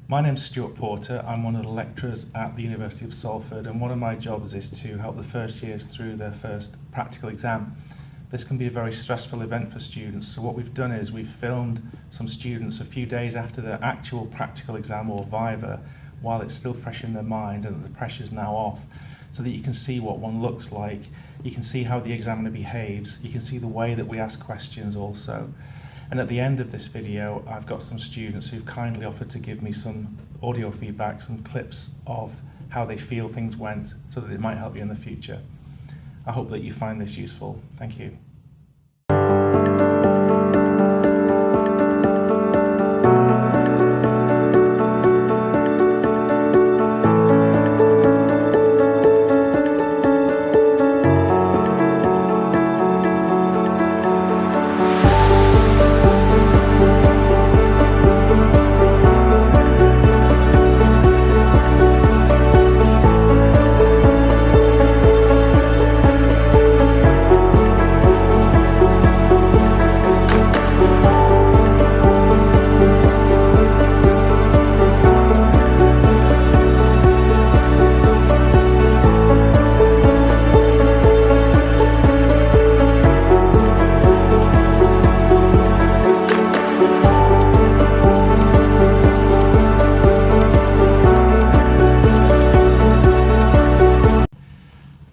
My name's Stuart Porter. I'm one of the lecturers at the University of Salford, and one of my jobs is to help the first years through their first practical exam. This can be a very stressful event for students, so what we've done is we've filmed some students a few days after their actual practical exam or Viva, while it's still fresh in their mind and the pressure's now off, so that you can see what one looks like, you can see how the examiner behaves, you can see the way that we ask questions also. And at the end of this video, I've got some students who've kindly offered to give me some audio feedback, some clips of how they feel things went, so that it might help you in the future. I hope that you find this useful. Thank you.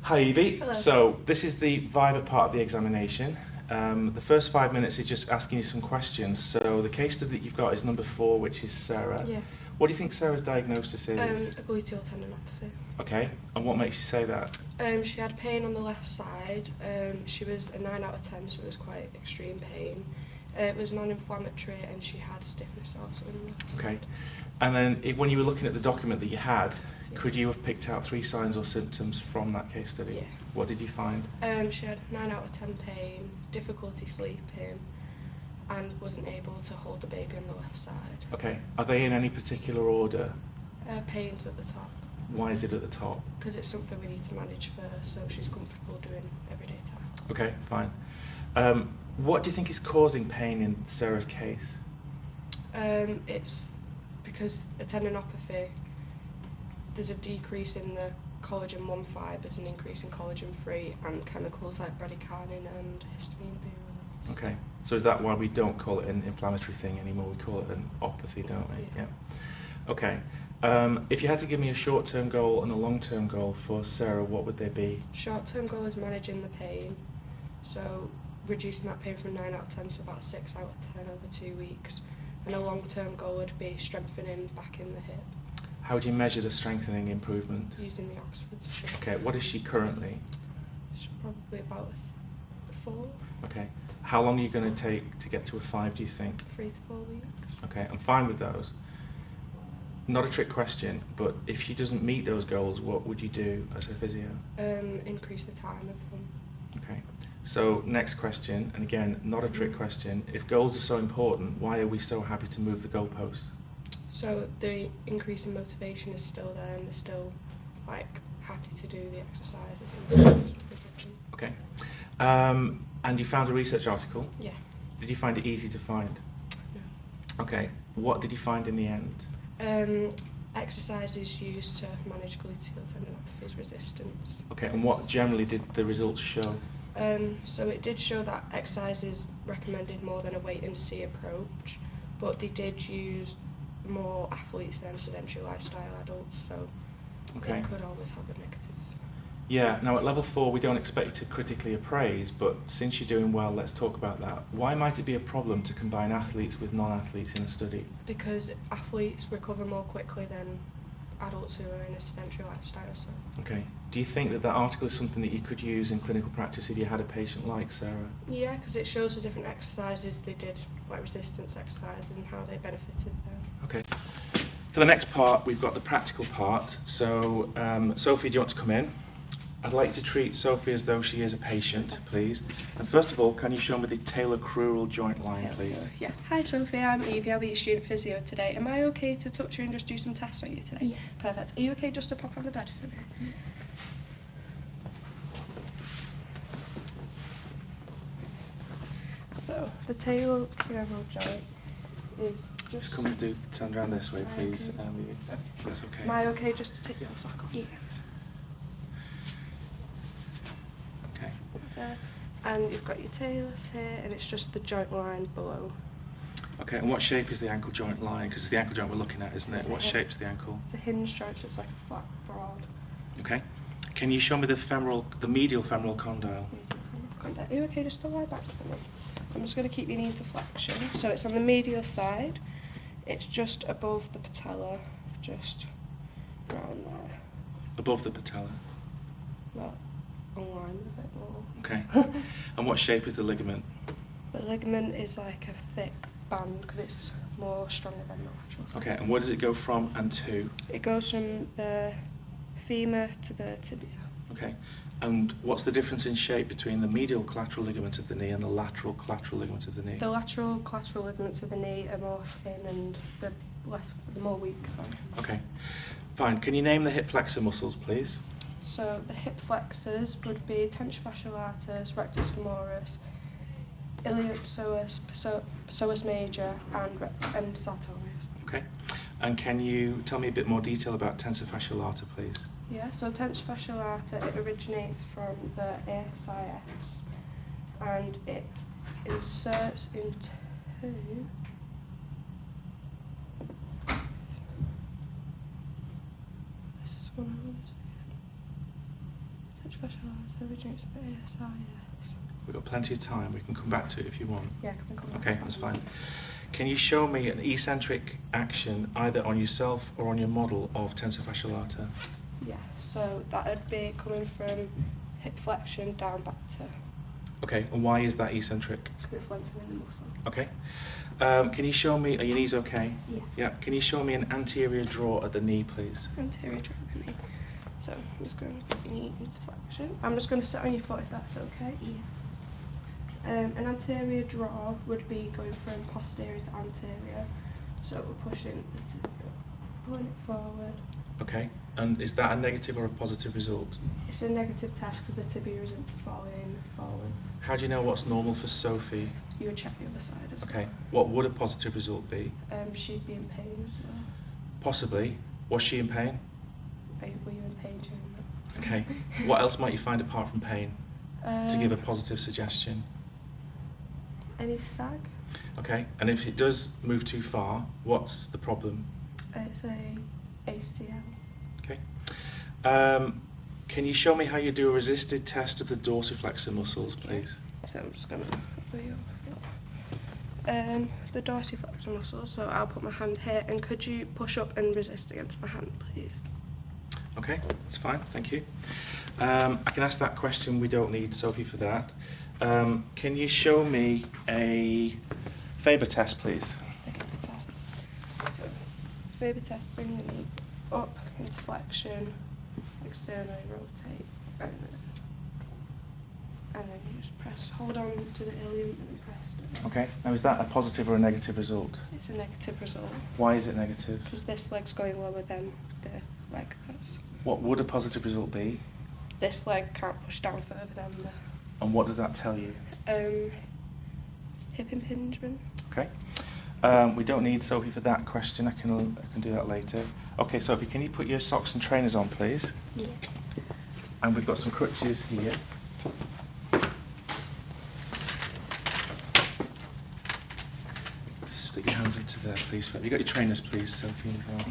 Hi Evie. Hello. So this is the Viva part of the examination. The first 5 minutes is just asking you some questions. So the case study that you've got is number 4, which is Sarah. Yeah. What do you think Sarah's diagnosis is? A gluteal tendinopathy. Okay, and what makes you say that? She had pain on the left side. She was a 9 out of 10, so it was quite extreme pain. It was non-inflammatory, and she had stiffness also in the left Okay, side. and then when you were looking at the document that you had, could you have picked out 3 signs or symptoms from that case study? Yeah. What did you find? She had 9 out of 10 pain, difficulty sleeping, and wasn't able to hold the baby on the left side. Okay, are they in any particular order? Pains at the top, Why is it at the top? because it's something we need to manage first, so she's comfortable doing everyday tasks. Okay, fine. What do you think is causing pain in Sarah's case? It's because a tendinopathy, there's a decrease in the collagen 1 fibres, an increase in collagen 3, and chemicals like bradykinin and histamine being released. Okay, so is that why we don't call it an inflammatory thing anymore? We call it an opathy, don't we? Yeah. Okay. If you had to give me a short-term goal and a long-term goal for Sarah, what would they be? Short-term goal is managing the pain, so reducing that pain from 9 out of 10 to about 6 out of 10 over 2 weeks. And a long-term goal would be strengthening back in the hip, How do you measure the strengthening improvement? using the Oxford scale. Okay, what is she currently? She's probably about a 4, Okay. How long are you going to take to get to a 5, do you think? 3 to 4 weeks. Okay, I'm fine with those. Not a trick question, but if she doesn't meet those goals, what would you do as a physio? Increase the time of them. Okay. So next question, and again, not a trick question. If goals are so important, why are we so happy to move the goalposts? So the increase in motivation is still there, and they're still happy to do the exercises. And Okay. And you found a research article. yeah. Did you find it easy to find? No. Okay. What did you find in the end? Exercises used to manage gluteal tendinopathy's resistance. Okay. And what generally did the results show? So it did show that exercises recommended more than a wait and see approach, but they did use more athletes than sedentary lifestyle adults, so Okay. it could always have a negative. Yeah. Now at level 4, we don't expect you to critically appraise, but since you're doing well, let's talk about that. Why might it be a problem to combine athletes with non-athletes in a study? Because athletes recover more quickly than adults who are in a sedentary lifestyle. So Okay. Do you think that that article is something that you could use in clinical practice if you had a patient like Sarah? yeah, because it shows the different exercises they did, like resistance exercise, and how they benefited them. Okay. For the next part, we've got the practical part. So, Sophie, do you want to come in? I'd like to treat Sophie as though she is a patient, please. And first of all, can you show me the talar-crural joint line, please? Yeah. Hi Sophie, I'm Evie. I'll be your student physio today. Am I okay to touch you and just do some tests on you today? Yeah. Perfect. Are you okay just to pop on the bed for me? So the talar-crural joint is Just come and turn around this way, please. Okay. That's okay. Am I okay just to take your sock off? Yeah. Okay. There. And you've got your talus here, and it's just the joint line below. Okay, and what shape is the ankle joint line? Because it's the ankle joint we're looking at, isn't it? It's a What hip. shape's the ankle? It's a hinge joint, so it's like a flat, broad. Okay. Can you show me the medial femoral condyle? Are you okay just to lie back for me? I'm just going to keep your knee to flexion. So it's on the medial side. It's just above the patella, just around there. Above the patella. Well, online a bit more. Okay. And what shape is the ligament? The ligament is like a thick band because it's more stronger than the lateral side. Okay, and where does it go from and to? It goes from the femur to the tibia. Okay. And what's the difference in shape between the medial collateral ligament of the knee and the lateral collateral ligament of the knee? The lateral collateral ligaments of the knee are more thin and the more weak. Sorry. Okay. Fine. Can you name the hip flexor muscles, please? So the hip flexors would be tension fasciolatus, rectus femoris, iliopsoas, psoas major, and sartorius. Okay. And can you tell me a bit more detail about tensor fasciolata, please? Yeah, so tension fasciolata, it originates from the ASIS and it inserts into this is one of those. Tension fasciolata originates from the ASIS. We've got plenty of time. We can come back to it if you want. Yeah, can we come back Okay, to that's that? fine. Can you show me an eccentric action either on yourself or on your model of tensor fasciolata? Yeah, so that would be coming from hip flexion down back to, Okay, and why is that eccentric? because it's lengthening the muscle. Okay. Can you show me, are your knees okay? Yeah. Yeah. Can you show me an anterior draw at the knee, please? Anterior draw of the knee. So I'm just going to put your knee into flexion. I'm just going to sit on your foot if that's okay. Yeah. An anterior draw would be going from posterior to anterior. So we're pushing the tibia, pulling it forward. Okay. And is that a negative or a positive result? It's a negative test because the tibia isn't falling forwards. How do you know what's normal for Sophie? You would check the other side as Okay. What would a positive result be? well. She'd be in pain as well. Possibly. Was she in pain? Were you in pain during that? Okay. What else might you find apart from pain to give a Um, positive suggestion? Any sag? Okay. And if it does move too far, what's the problem? It's a ACL. Okay. Can you show me how you do a resisted test of the dorsiflexor muscles, please? So I'm just going to put your foot. The dorsiflexor muscle, so I'll put my hand here, and could you push up and resist against my hand, please? Okay, that's fine, thank you. I can ask that question, we don't need Sophie for that. Can you show me a Faber test, please? Faber test. So, Faber test, bring the knee up into flexion, externally rotate, and then you just press, hold on to the ilium and press it. Okay, now is that a positive or a negative result? It's a negative result, Why is it negative? because this leg's going lower than the leg that's... What would a positive result be? This leg can't push down further than the And what does that tell you? hip impingement. Okay. We don't need Sophie for that question, I can do that later. Okay, Sophie, can you put your socks and trainers on, please? Yeah. And we've got some crutches here. Stick your hands into there, please. Have you got your trainers, please, Sophie, as well?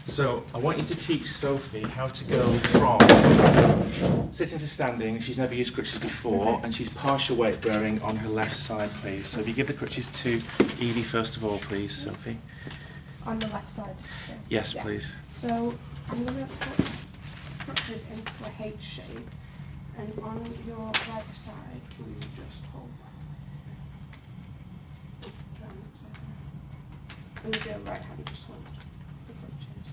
So, I want you to teach Sophie how to go from sitting to standing. She's never used crutches before, Okay. and she's partial weight bearing on her left side, please. So if you give the crutches to Evie first of all, please, Sophie. On the left side, did you say? Yes, Yeah. please. So I'm going to put crutches into a H shape, and on your right side, will you just hold that? And with your right hand, just hold the crutches.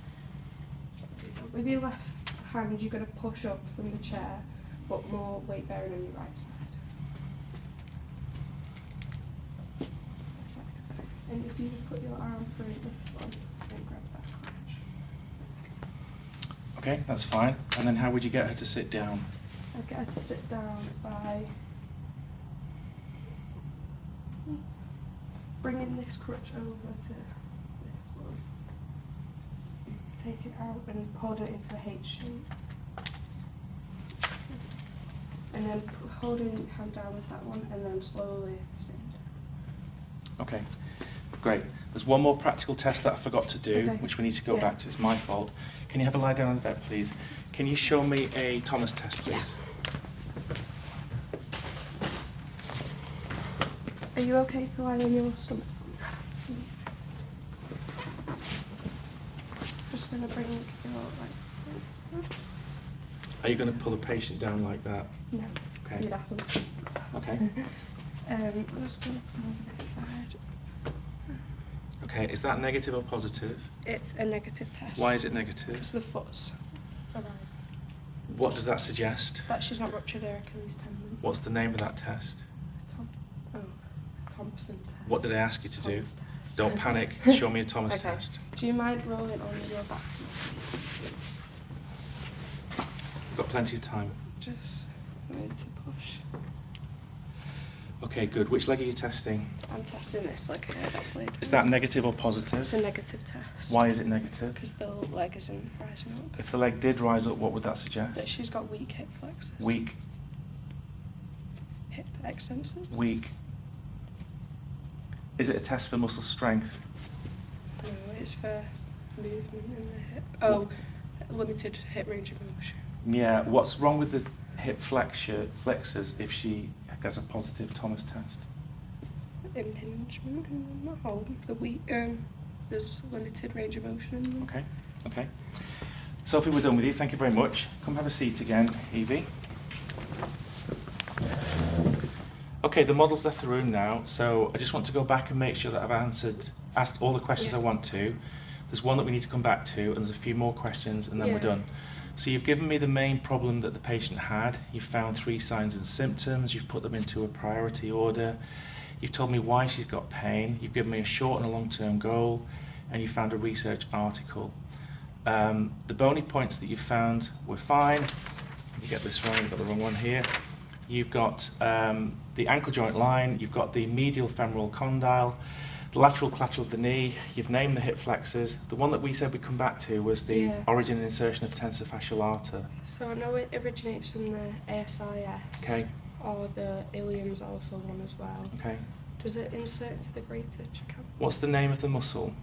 With your left hand, you're going to push up from the chair, but more weight bearing on your right side. And if you just put your arm through this one and grab that crutch. Okay, that's fine. And then how would you get her to sit down? I'd get her to sit down by bringing this crutch over to this one. Take it out and hold it into a H shape. And then holding your hand down with that one and then slowly sink. Okay, great. There's one more practical test that I forgot to do, Okay. which we need to go Yeah. back to. It's my fault. Can you have a lie down on the bed, please? Can you show me a Thomas test, please? Are you okay to lie on your stomach? Just going to bring you like. Are you going to pull a patient down like that? No. Okay. You'd ask them to. Okay. I'm just going to come over this side. Okay, is that negative or positive? It's a negative test. Why is it negative? Because the foot's around. What does that suggest? That she's not ruptured her Achilles tendon. What's the name of that test? Thompson test. What did I ask you to do? Thomas test. Don't panic. Show me a Thomas Okay. test. Do you mind rolling on your back? We've got plenty of time. Just need to push. Okay, good. Which leg are you testing? I'm testing this leg here. That's laid. Is that negative or positive? It's a negative test. Why is it negative? Because the leg isn't rising up. If the leg did rise up, what would that suggest? That she's got weak hip flexors. Weak, Hip extensors. weak. Is it a test for muscle strength? No, it's for movement in the hip. Oh, limited hip range of motion. Yeah, what's wrong with the hip flexors if she has a positive Thomas test? Impingement in them. Oh, there's limited range of motion in them. Okay, okay. Sophie, we're done with you. Thank you very much. Come have a seat again, Evie. Okay, the model's left the room now, so I just want to go back and make sure that I've asked all the questions I want to. There's one that we need to come back to, and there's a few more questions, and then we're done. So you've given me the main problem that the patient had. You've found 3 signs and symptoms. You've put them into a priority order. You've told me why she's got pain. You've given me a short and a long-term goal, and you found a research article. The bony points that you found were fine. Let me get this right, I've got the wrong one here. You've got the ankle joint line, you've got the medial femoral condyle, the lateral collateral of the knee, you've named the hip flexors. The one that we said we'd come back to was the origin and insertion of tensor fascial arter. So I know it originates from the ASIS. Okay. Or the ilium's also one as well. Okay. Does it insert into the greater trochanter? What's the name of the muscle?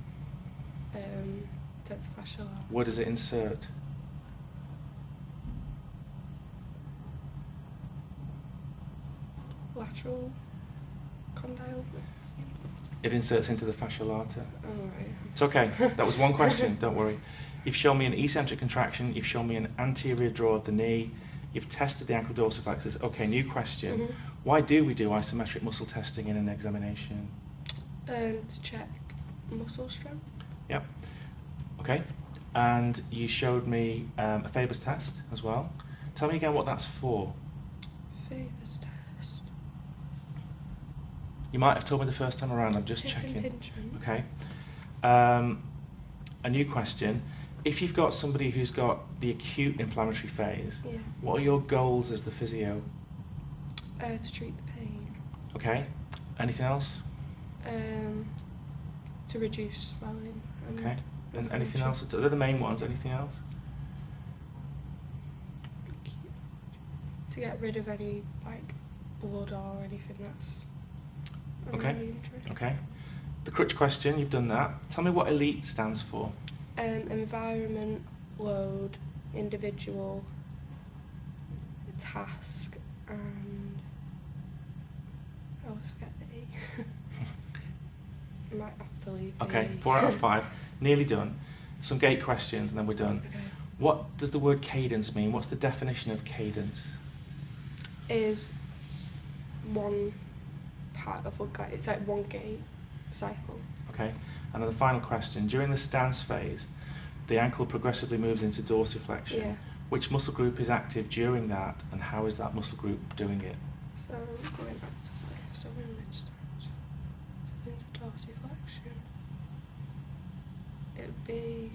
Tensor fascial arter. Where does it insert? Lateral condyle. It inserts into the fascial arter. Oh, right. It's okay. That was one question, don't worry. You've shown me an eccentric contraction, you've shown me an anterior draw of the knee, you've tested the ankle dorsiflexors. Okay, new question. Mhm. Why do we do isometric muscle testing in an examination? To check muscle strength. Yep. Okay. And you showed me a Faber's test as well. Tell me again what that's for. Faber's test. You might have told me the first time around, I'm just Tip checking. impingement. Okay. A new question. If you've got somebody who's got the acute inflammatory phase, Yeah. what are your goals as the physio? To treat the pain. Okay. Anything else? To reduce swelling. Okay. And anything inflammation. else? They're the main ones. Anything else? To get rid of any blood or anything that's Okay. really injured. Okay. The crutch question, you've done that. Tell me what ELITE stands for. Environment, load, individual, task, and I always forget the E. I might have to leave. the Okay, E. 4 out of 5. Nearly done. Some gate questions and then we're done. Okay. What does the word cadence mean? What's the definition of cadence? Is one part of a gate. It's like one gate cycle. Okay. And then the final question. During the stance phase, the ankle progressively moves into dorsiflexion. Yeah. Which muscle group is active during that and how is that muscle group doing it? So going back to this, so we're in mid stance. So into dorsiflexion. It would be.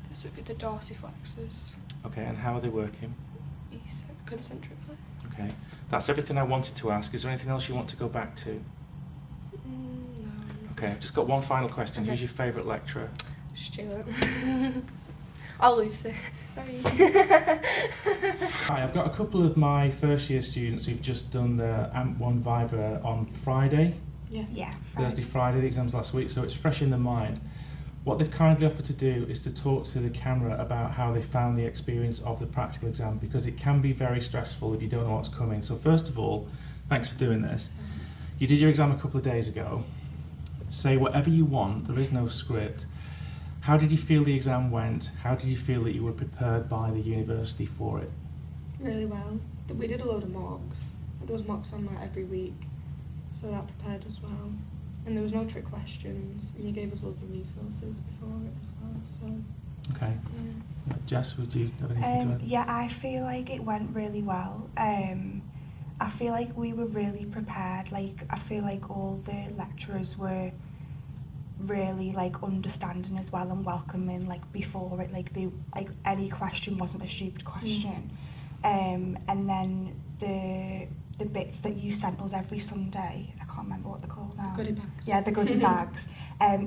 This would be the dorsiflexors. Okay, and how are they working? Concentrically. Okay. That's everything I wanted to ask. Is there anything else you want to go back to? Okay, I've just got one final question. Okay. Who's your favourite lecturer? Stuart. I'll Lucy. Sorry. Hi, I've got a couple of my first year students who've just done the AMP1 Viva on Friday, Yeah. Thursday, Friday, the exams last week, so it's fresh in their mind. What they've kindly offered to do is to talk to the camera about how they found the experience of the practical exam, because it can be very stressful if you don't know what's coming. So first of all, thanks for doing this. You did your exam a couple of days ago. Say whatever you want, there is no script. How did you feel the exam went? How did you feel that you were prepared by the university for it? Really well. We did a load of mocks. There was mocks on like every week, so that prepared as well. And there was no trick questions, and you gave us loads of resources before it as well. So Okay. yeah. Jess, would you have anything to add? Yeah, I feel like it went really well. I feel like we were really prepared. Like, I feel like all the lecturers were really like understanding as well and welcoming, like before it, like they, like any question wasn't a stupid question. And then the bits that you sent us every Sunday, I can't remember what they're called now. Goodie bags. Yeah, the goodie bags.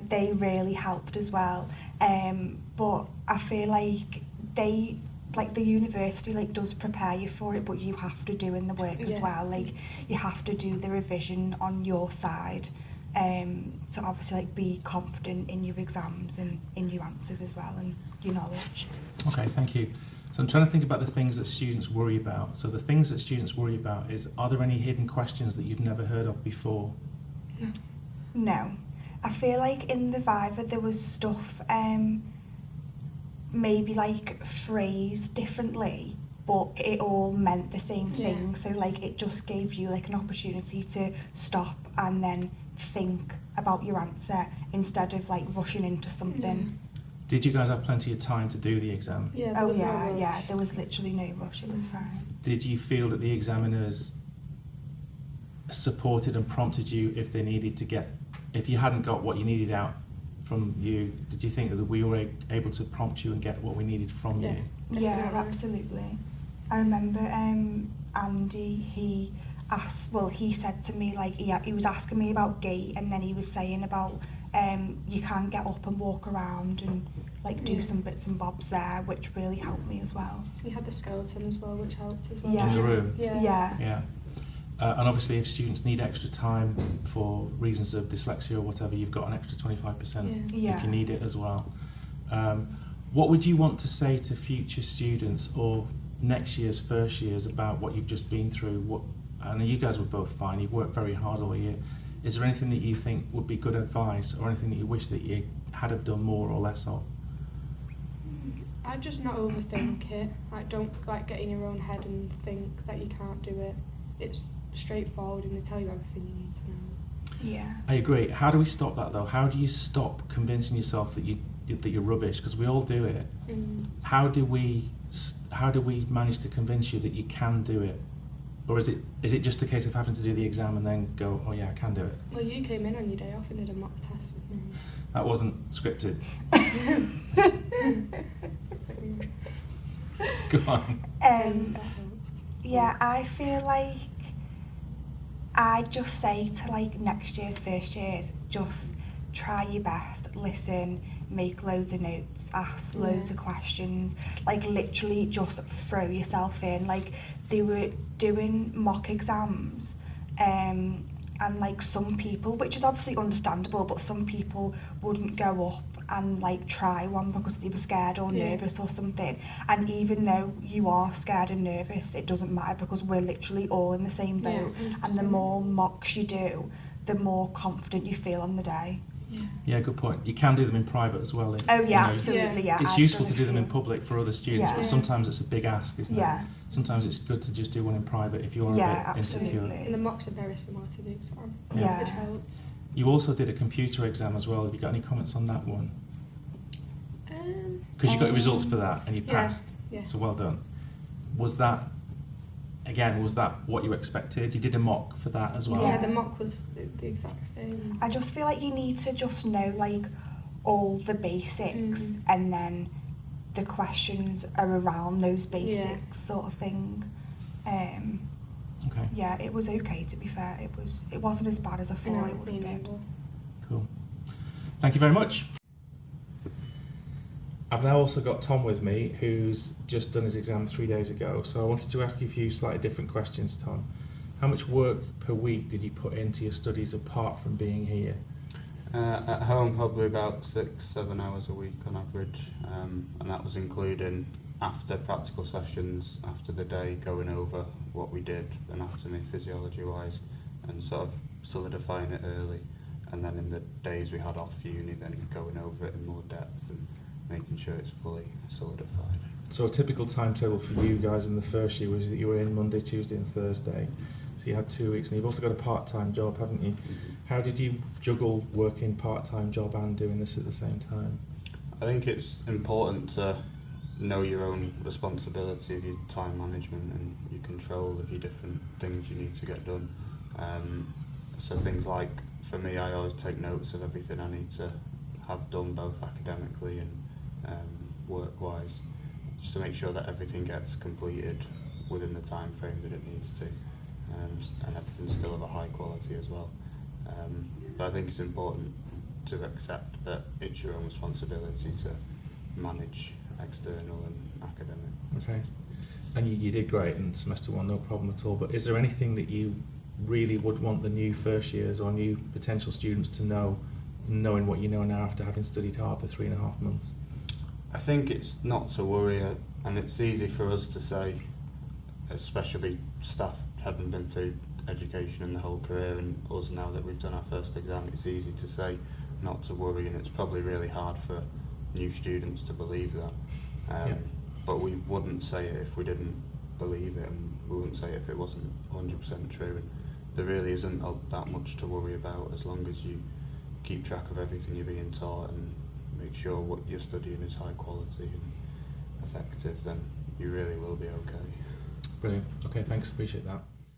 They really helped as well. But I feel like they, like the university, like does prepare you for it, but you have to do in the work as well. Like you have to do the revision on your side. To obviously like be confident in your exams and in your answers as well and your knowledge. Okay, thank you. So I'm trying to think about the things that students worry about. So the things that students worry about is, are there any hidden questions that you've never heard of before? No. I feel like in the Viva there was stuff maybe like phrased differently, but it all meant the same thing. So like it just gave you like an opportunity to stop and then think about your answer instead of like rushing into something. Did you guys have plenty of time to do the exam? Yeah. There Oh was no yeah, rush. yeah, there was literally no rush, it was fine. Did you feel that the examiners supported and prompted you if they needed to get, if you hadn't got what you needed out from you, did you think that we were able to prompt you and get what we needed from you? Yeah, Definitely. absolutely. I remember Andy, he said to me, like, he was asking me about gait, and then he was saying about you can get up and walk around and like do some bits and bobs there, which really helped me as well. We had the skeleton as well, which helped as well. Yeah. In the room? Yeah. Yeah. And obviously if students need extra time for reasons of dyslexia or whatever, you've got an extra 25% Yeah. if you need it as well. What would you want to say to future students or next year's first years about what you've just been through? I know you guys were both fine, you've worked very hard all year. Is there anything that you think would be good advice, or anything that you wish that you had have done more or less of? I'd just not overthink it. Like, don't like get in your own head and think that you can't do it. It's straightforward and they tell you everything you need to know. Yeah. I agree. How do we stop that though? How do you stop convincing yourself that you're rubbish? Because we all do it. How do we manage to convince you that you can do it? Or is it just a case of having to do the exam and then go, oh yeah, I can do it? Well, you came in on your day off and did a mock test with me. That wasn't scripted. Go on. That helped. Yeah, I feel like I'd just say to like next year's first years, just try your best, listen, make loads of notes, ask loads of questions, like literally just throw yourself in. Like they were doing mock exams and like some people, which is obviously understandable, but some people wouldn't go up and like try one because they were scared or nervous or something. And even though you are scared and nervous, it doesn't matter because we're literally all in the same boat. And the more mocks you do, the more confident you feel on the day. Yeah, good point. You can do them in private as well. If, Absolutely, yeah. It's I've useful done to do them in few. public for other students, but sometimes it's a big ask, isn't it? Sometimes it's good to just do one in private if you're a bit insecure. And the mocks are very similar to the exam, Yeah. which helped. You also did a computer exam as well. Have you got any comments on that one? Because you got your results for that and you passed, so well done. Was that what you expected? You did a mock for that as well? Yeah, the mock was the exact same. I just feel like you need to just know like all the basics and then the questions are around those basics sort of thing. Okay. Yeah, it was okay to be fair. It wasn't as bad as I thought it would have been. Cool. Thank you very much. I've now also got Tom with me, who's just done his exam 3 days ago. So I wanted to ask you a few slightly different questions, Tom. How much work per week did you put into your studies apart from being here? At home, probably about 6-7 hours a week on average, and that was including after practical sessions, after the day, going over what we did, anatomy, physiology-wise, and sort of solidifying it early, and then in the days we had off uni, then going over it in more depth and making sure it's fully solidified. So a typical timetable for you guys in the first year was that you were in Monday, Tuesday and Thursday. So you had 2 weeks, and you've also got a part-time job, haven't you? How did you juggle working part-time job and doing this at the same time? I think it's important to know your own responsibility of your time management and your control of your different things you need to get done. So things like, for me, I always take notes of everything I need to have done, both academically and work-wise, just to make sure that everything gets completed within the time frame that it needs to, and everything's still of a high quality as well. But I think it's important to accept that it's your own responsibility to manage external and academic. Okay. And you did great in semester 1, no problem at all. But is there anything that you really would want the new first years or new potential students to know, knowing what you know now after having studied hard for 3.5 months? I think it's not to worry, and it's easy for us to say, especially staff having been through education in the whole career, and us now that we've done our first exam, it's easy to say not to worry, and it's probably really hard for new students to believe that. But we wouldn't say it if we didn't believe it, and we wouldn't say it if it wasn't 100% true. And there really isn't that much to worry about as long as you keep track of everything you're being taught and make sure what you're studying is high quality and effective, then you really will be okay. Brilliant. Okay, thanks. Appreciate that.